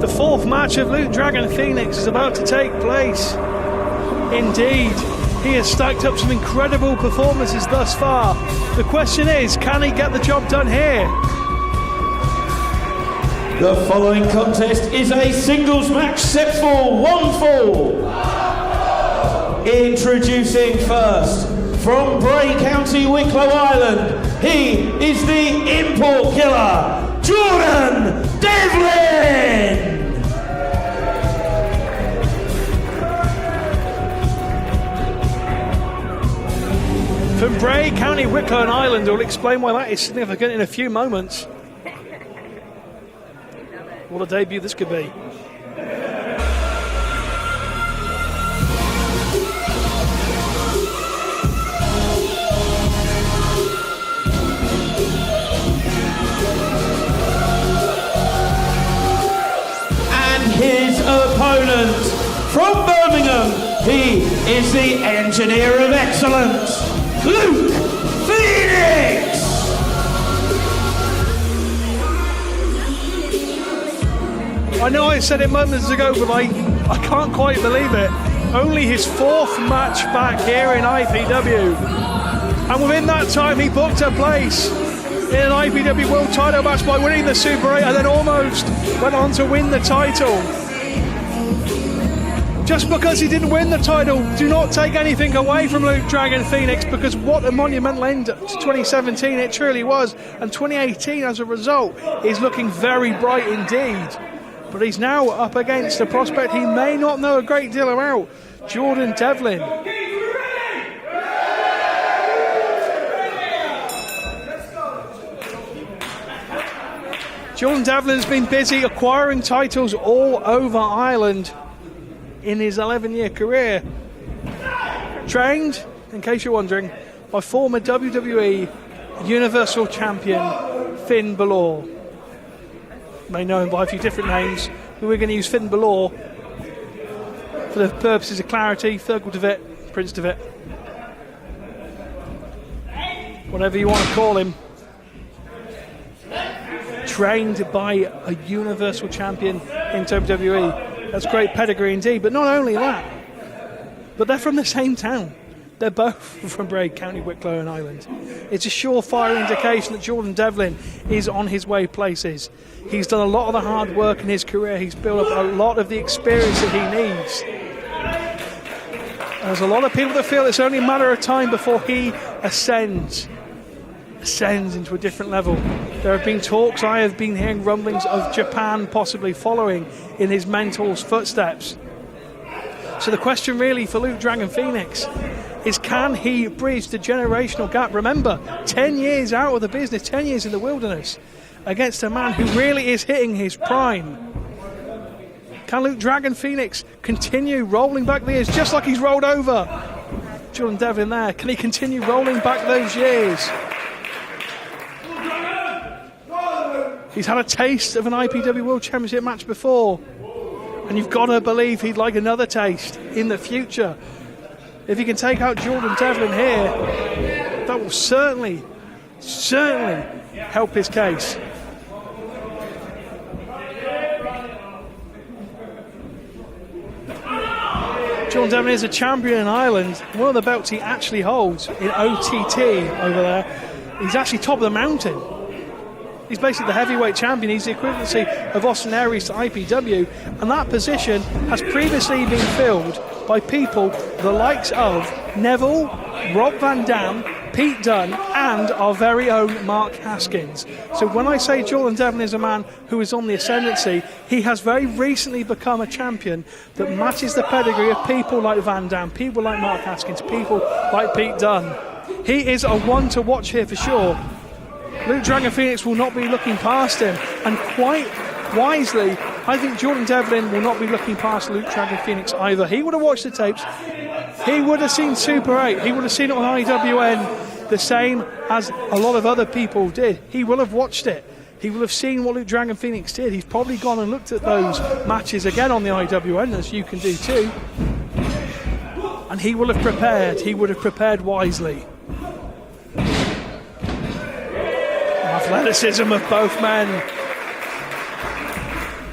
The fourth match of Luke Dragon Phoenix is about to take place. Indeed, he has stacked up some incredible performances thus far. The question is, can he get the job done here? The following contest is a singles match set for one fall. Introducing first, from Bray County, Wicklow Island, he is the import killer, Jordan Devlin! From Bray County, Wicklow Island, we'll explain why that is significant in a few moments. What a debut this could be. His opponent from Birmingham, he is the engineer of excellence, Luke Phoenix! I know I said it moments ago, but I can't quite believe it. Only his fourth match back here in IPW. And within that time, he booked a place in an IPW World title match by winning the Super 8 and then almost went on to win the title. Just because he didn't win the title, do not take anything away from Luke Dragon Phoenix, because what a monumental end to 2017 it truly was, and 2018 as a result is looking very bright indeed. But he's now up against a prospect he may not know a great deal about, Jordan Devlin. Jordan Devlin's been busy acquiring titles all over Ireland in his 11-year career. Trained, in case you're wondering, by former WWE Universal Champion Finn Balor. You may know him by a few different names, but we're going to use Finn Balor for the purposes of clarity. Fergal DeVitt, Prince DeVitt, whatever you want to call him. Trained by a Universal Champion in WWE. That's great pedigree indeed. But not only that, but they're from the same town. They're both from Bray County, Wicklow and Island. It's a surefire indication that Jordan Devlin is on his way places. He's done a lot of the hard work in his career. He's built up a lot of the experience that he needs. There's a lot of people that feel it's only a matter of time before he ascends into a different level. There have been talks, I have been hearing rumblings of Japan possibly following in his mentor's footsteps. So the question really for Luke Dragon Phoenix is, can he bridge the generational gap? Remember, 10 years out of the business, 10 years in the wilderness, against a man who really is hitting his prime. Can Luke Dragon Phoenix continue rolling back the years just like he's rolled over Jordan Devlin there? Can he continue rolling back those years? He's had a taste of an IPW World Championship match before, and you've got to believe he'd like another taste in the future. If he can take out Jordan Devlin here, that will certainly help his case. Jordan Devlin is a champion in Ireland. One of the belts he actually holds in OTT over there. He's actually top of the mountain. He's basically the heavyweight champion. He's the equivalency of Austin Aries to IPW, and that position has previously been filled by people the likes of Neville, Rob Van Dam, Pete Dunne, and our very own Mark Haskins. So when I say Jordan Devlin is a man who is on the ascendancy, he has very recently become a champion that matches the pedigree of people like Van Dam, people like Mark Haskins, people like Pete Dunne. He is a one to watch here for sure. Luke Dragon Phoenix will not be looking past him, and quite wisely, I think Jordan Devlin will not be looking past Luke Dragon Phoenix either. He would have watched the tapes, he would have seen Super 8, he would have seen it on IWN the same as a lot of other people did. He will have watched it. He will have seen what Luke Dragon Phoenix did. He's probably gone and looked at those matches again on the IWN, as you can do too. And he will have prepared. He would have prepared wisely. Athleticism of both men.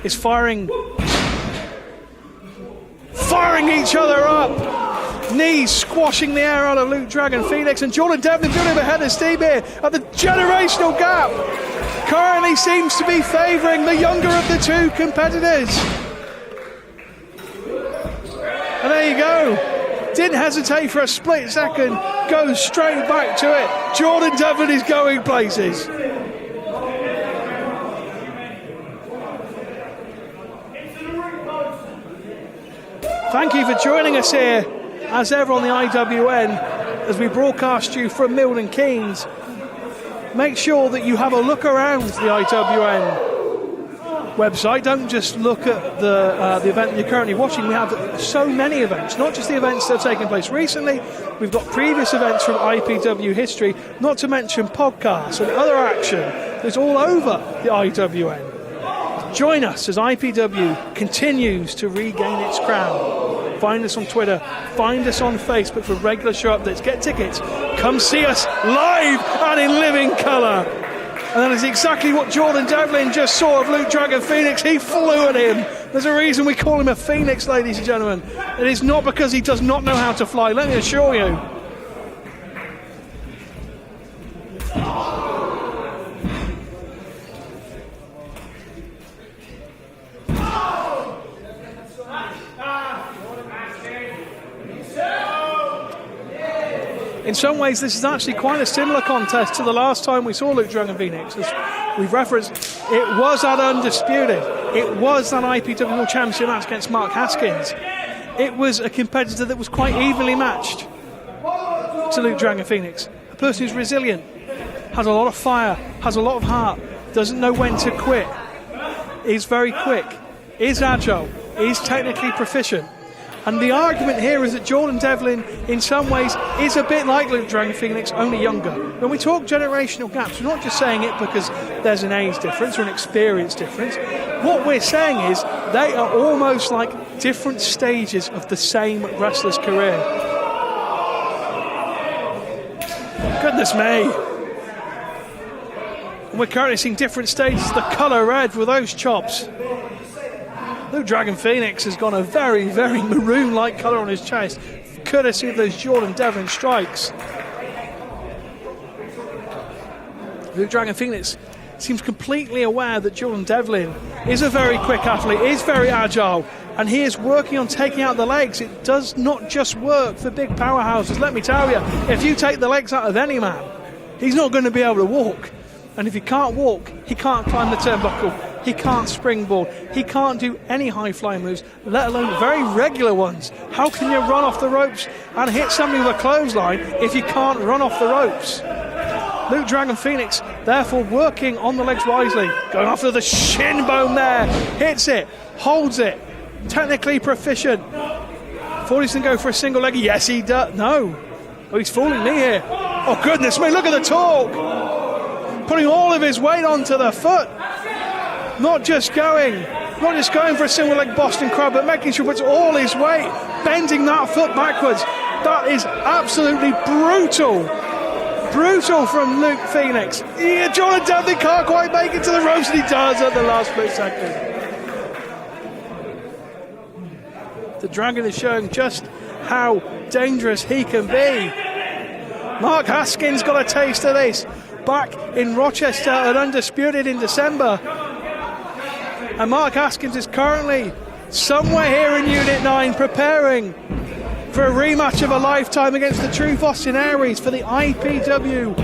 is firing each other up. Knees squashing the air out of Luke Dragon Phoenix, and Jordan Devlin doing him ahead of steam here at the generational gap. Currently seems to be favouring the younger of the two competitors. And there you go. Didn't hesitate for a split second, goes straight back to it. Jordan Devlin is going places. Thank you for joining us here, as ever, on the IWN, as we broadcast you from Milton Keynes. Make sure that you have a look around the IWN website. Don't just look at the event that you're currently watching. We have so many events, not just the events that are taking place recently. We've got previous events from IPW history, not to mention podcasts and other action that's all over the IWN. Join us as IPW continues to regain its crown. Find us on Twitter, find us on Facebook for regular show updates. Get tickets, come see us live and in living colour. And that is exactly what Jordan Devlin just saw of Luke Dragon Phoenix. He flew at him. There's a reason we call him a phoenix, ladies and gentlemen. It is not because he does not know how to fly, let me assure you. In some ways, this is actually quite a similar contest to the last time we saw Luke Dragon Phoenix. As we've referenced, it was that Undisputed. It was that IPW World Championship match against Mark Haskins. It was a competitor that was quite evenly matched to Luke Dragon Phoenix. A person who's resilient, has a lot of fire, has a lot of heart, doesn't know when to quit, is very quick, is agile, is technically proficient. And the argument here is that Jordan Devlin, in some ways, is a bit like Luke Dragon Phoenix, only younger. When we talk generational gaps, we're not just saying it because there's an age difference or an experience difference. What we're saying is they are almost like different stages of the same wrestler's career. Goodness me. And we're currently seeing different stages of the colour red with those chops. Luke Dragon Phoenix has got a very, very maroon-like colour on his chest, courtesy of those Jordan Devlin strikes. Luke Dragon Phoenix seems completely aware that Jordan Devlin is a very quick athlete, is very agile, and he is working on taking out the legs. It does not just work for big powerhouses. Let me tell you, if you take the legs out of any man, he's not going to be able to walk. And if he can't walk, he can't climb the turnbuckle, he can't springboard, he can't do any high-flying moves, let alone very regular ones. How can you run off the ropes and hit somebody with a clothesline if you can't run off the ropes? Luke Dragon Phoenix, therefore, working on the legs wisely, going after the shin bone there, hits it, holds it, technically proficient. Thought he's going to go for a single leg. Yes, he does. No. Oh, he's fooling me here. Oh, goodness me, look at the torque. Putting all of his weight onto the foot. Not just going for a single leg Boston Crab, but making sure he puts all his weight, bending that foot backwards. That is absolutely brutal. Brutal from Luke Phoenix. Yeah, Jordan Devlin can't quite make it to the ropes, and he does at the last split second. The Dragon is showing just how dangerous he can be. Mark Haskins got a taste of this back in Rochester at Undisputed in December. And Mark Haskins is currently somewhere here in Unit 9 preparing for a rematch of a lifetime against the Truth Austin Aries for the IPW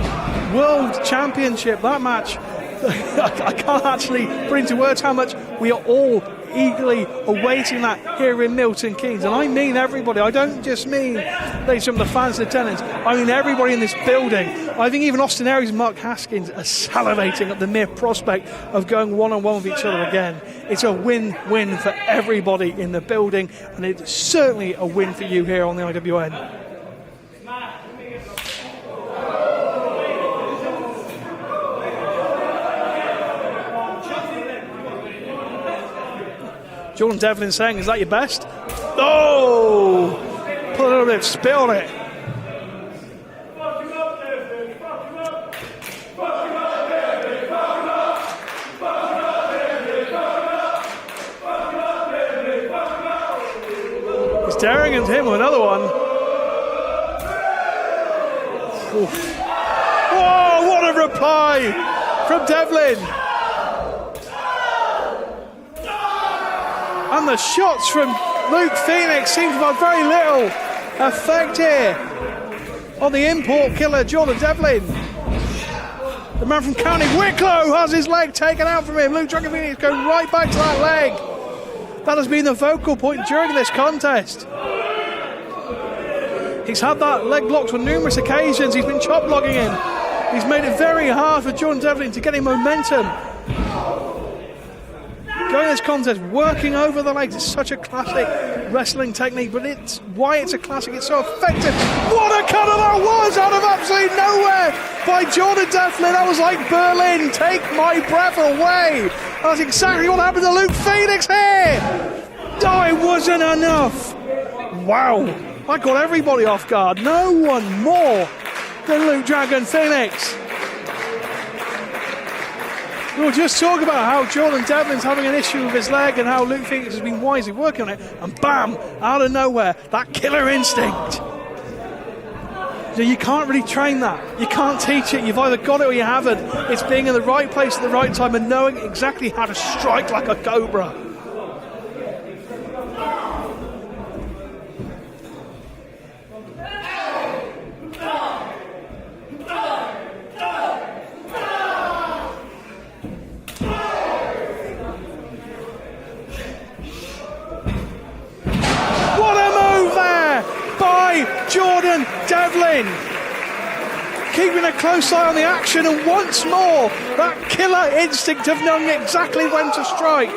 World Championship. That match, I can't actually put into words how much we are all eagerly awaiting that here in Milton Keynes. And I mean everybody. I don't just mean, ladies and gentlemen, the fans and attendants. I mean everybody in this building. I think even Austin Aries and Mark Haskins are salivating at the mere prospect of going one-on-one with each other again. It's a win-win for everybody in the building, and it's certainly a win for you here on the IWN. Jordan Devlin saying, is that your best? Oh! Put a little bit of spit on it. Staring at him with another one. Oof. Whoa, what a reply from Devlin. And the shots from Luke Phoenix seem to have very little effect here on the import killer, Jordan Devlin. The man from County Wicklow has his leg taken out from him. Luke Dragon Phoenix going right back to that leg. That has been the focal point during this contest. He's had that leg blocked on numerous occasions. He's been chop blocking him. He's made it very hard for Jordan Devlin to get him momentum. Going this contest, working over the legs, it's such a classic wrestling technique, but it's why it's a classic, it's so effective. What a cutter that was out of absolutely nowhere by Jordan Devlin. That was like Berlin, take my breath away. That's exactly what happened to Luke Phoenix here. Oh, it wasn't enough. Wow, I got everybody off guard. No one more than Luke Dragon Phoenix. We'll just talk about how Jordan Devlin's having an issue with his leg and how Luke Phoenix has been wisely working on it, and bam, out of nowhere, that killer instinct. So you can't really train that. You can't teach it. You've either got it or you haven't. It's being in the right place at the right time and knowing exactly how to strike like a cobra. Jordan Devlin keeping a close eye on the action, and once more that killer instinct of knowing exactly when to strike.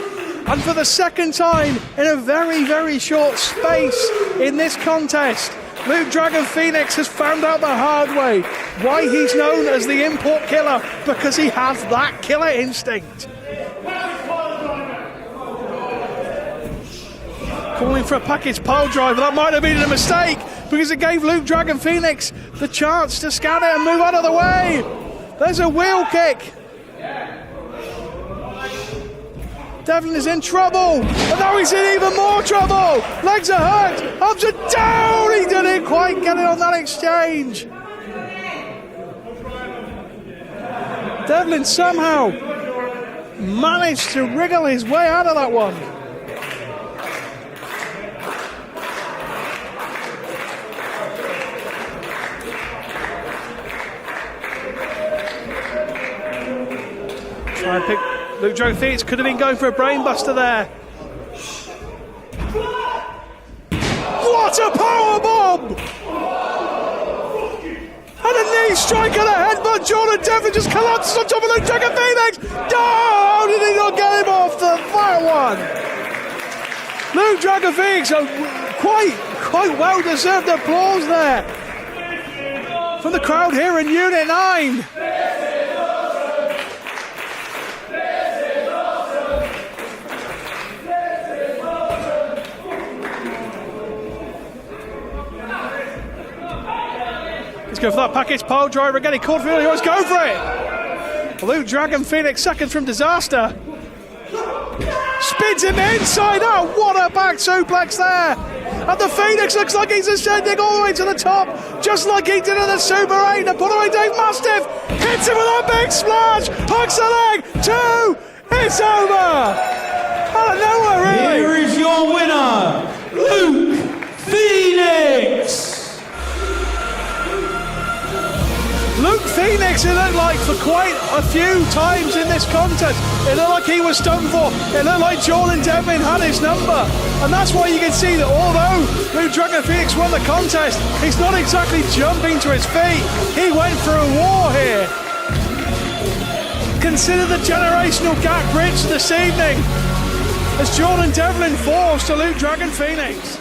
And for the second time in a very, very short space in this contest, Luke Dragon Phoenix has found out the hard way why he's known as the import killer, because he has that killer instinct. Calling for a package pile driver, that might have been a mistake, because it gave Luke Dragon Phoenix the chance to scan it and move out of the way. There's a wheel kick. Devlin is in trouble, and now he's in even more trouble. Legs are hurt, arms are down. He didn't quite get it on that exchange. Devlin somehow managed to wriggle his way out of that one. Try and pick Luke Dragon Phoenix, could have been going for a brainbuster there. What a power bomb! And a knee strike and a headbutt. Jordan Devlin just collapses on top of Luke Dragon Phoenix. How did he not get him off that one? Luke Dragon Phoenix, quite well deserved applause there from the crowd here in Unit 9. Let's go for that package pile driver again. He called for it. He wants to go for it. Luke Dragon Phoenix, seconds from disaster. Spins him inside out. What a back suplex there. And the Phoenix looks like he's ascending all the way to the top, just like he did in the Super 8. And put away Dave Mastiff hits him with a big splash. Hooks the leg. 2. It's over. Out of nowhere, really. Here is your winner, Luke Phoenix. Luke Phoenix, it looked like for quite a few times in this contest, it looked like he was done for. It looked like Jordan Devlin had his number. And that's why you can see that although Luke Dragon Phoenix won the contest, he's not exactly jumping to his feet. He went for a war here. Consider the generational gap bridge this evening as Jordan Devlin falls to Luke Dragon Phoenix.